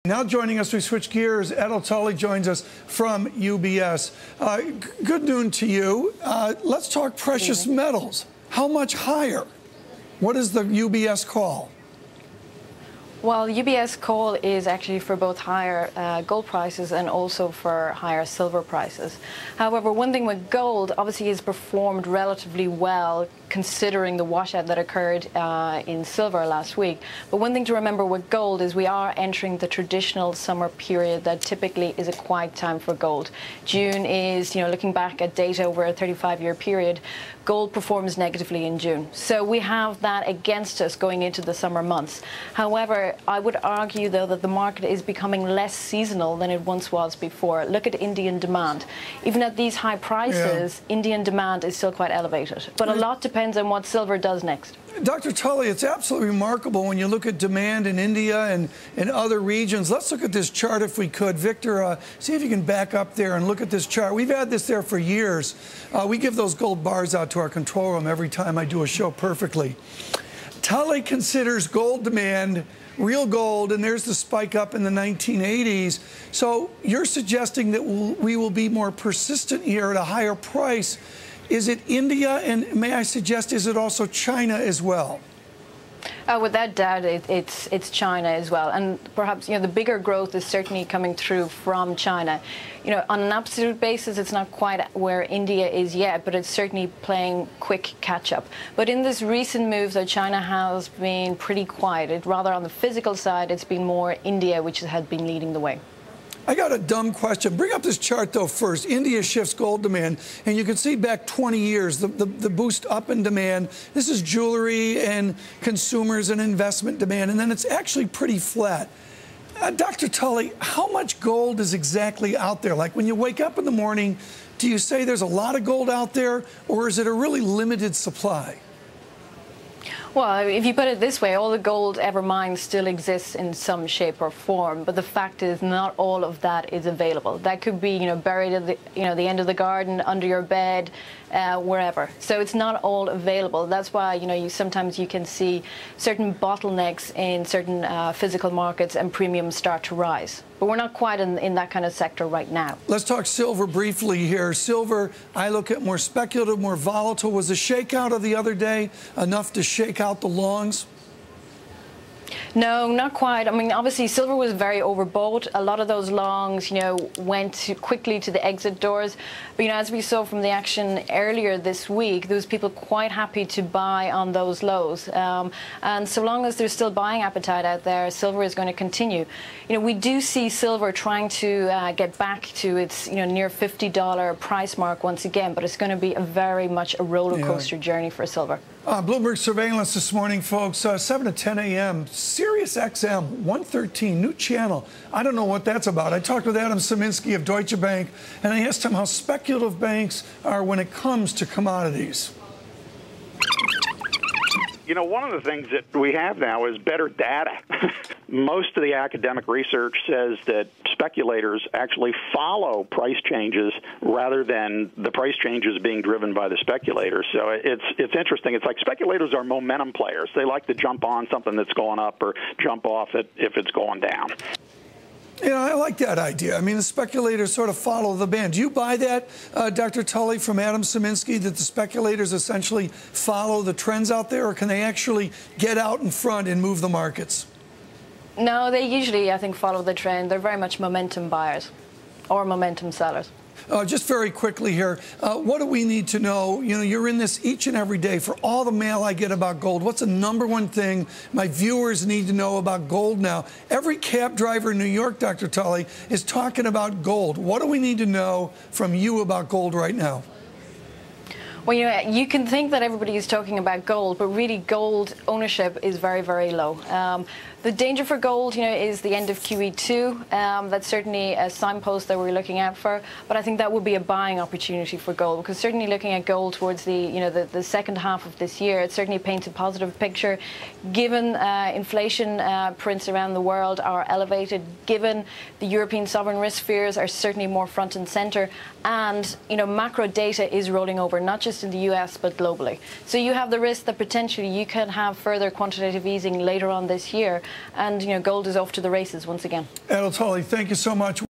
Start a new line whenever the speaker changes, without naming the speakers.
Now joining us, we switch gears. Edel Tully joins us from UBS. Good noon to you. Let's talk precious metals. How much higher? What is the UBS call?
Well, UBS call is actually for both higher gold prices and also for higher silver prices. However, one thing with gold, obviously, has performed relatively well considering the washout that occurred in silver last week. But one thing to remember with gold is we are entering the traditional summer period that typically is a quiet time for gold. June is, looking back at data over a 35-year period, gold performs negatively in June. So we have that against us going into the summer months. However, I would argue, though, that the market is becoming less seasonal than it once was before. Look at Indian demand. Even at these high prices, Indian demand is still quite elevated. But a lot depends on what silver does next.
Dr. Tully, it's absolutely remarkable when you look at demand in India and in other regions. Let's look at this chart if we could. Victor, see if you can back up there and look at this chart. We've had this there for years. We give those gold bars out to our control room every time I do a show perfectly. Tully considers gold demand real gold, and there's the spike up in the 1980s. So you're suggesting that we will be more persistent here at a higher price. Is it India, and may I suggest, is it also China as well?
Without doubt, it's China as well, and perhaps the bigger growth is certainly coming through from China. On an absolute basis, it's not quite where India is yet, but it's certainly playing quick catch-up. But in this recent move, though, China has been pretty quiet. Rather on the physical side, it's been more India which has been leading the way.
I got a dumb question. Bring up this chart, though, first. India shifts gold demand, and you can see back 20 years, the boost up in demand. This is jewelry and consumers and investment demand, and then it's actually pretty flat. Dr. Tully, how much gold is exactly out there? Like when you wake up in the morning, do you say there's a lot of gold out there, or is it a really limited supply?
Well, if you put it this way, all the gold ever mined still exists in some shape or form, but the fact is not all of that is available. That could be, buried at the, the end of the garden, under your bed, wherever. So it's not all available. That's why, sometimes you can see certain bottlenecks in certain physical markets and premiums start to rise. But we're not quite in that kind of sector right now.
Let's talk silver briefly here. Silver, I look at more speculative, more volatile. Was the shakeout of the other day enough to shake out the longs?
No, not quite. I mean, obviously, silver was very overbought. A lot of those longs, went quickly to the exit doors. But, as we saw from the action earlier this week, there was people quite happy to buy on those lows. And so long as there's still buying appetite out there, silver is going to continue. We do see silver trying to get back to its, near $50 price mark once again, but it's going to be very much a roller coaster journey for silver.
Bloomberg surveillance this morning, folks, 7 to 10 a.m. Sirius XM 113, new channel. I don't know what that's about. I talked with Adam Szymanski of Deutsche Bank, and I asked him how speculative banks are when it comes to commodities.
One of the things that we have now is better data. Most of the academic research says that speculators actually follow price changes rather than the price changes being driven by the speculators. So it's interesting. It's like speculators are momentum players. They like to jump on something that's going up or jump off it if it's going down.
I like that idea. I mean, the speculators sort of follow the band. Do you buy that, Dr. Tully, from Adam Szymanski, that the speculators essentially follow the trends out there, or can they actually get out in front and move the markets?
No, they usually, I think, follow the trend. They're very much momentum buyers or momentum sellers.
Just very quickly here, what do we need to know? You're in this each and every day. For all the mail I get about gold, what's the #1 thing my viewers need to know about gold now? Every cab driver in New York, Dr. Tully, is talking about gold. What do we need to know from you about gold right now?
Well, you can think that everybody is talking about gold, but really gold ownership is very, very low. The danger for gold, is the end of QE2. That's certainly a signpost that we're looking out for. But I think that would be a buying opportunity for gold, because certainly looking at gold towards the second half of this year, it certainly paints a positive picture. Given inflation prints around the world are elevated, given the European sovereign risk fears are certainly more front and center, and macro data is rolling over, not just in the US but globally. So you have the risk that potentially you can have further quantitative easing later on this year. and gold is off to the races once again.
Edel Tully, thank you so much.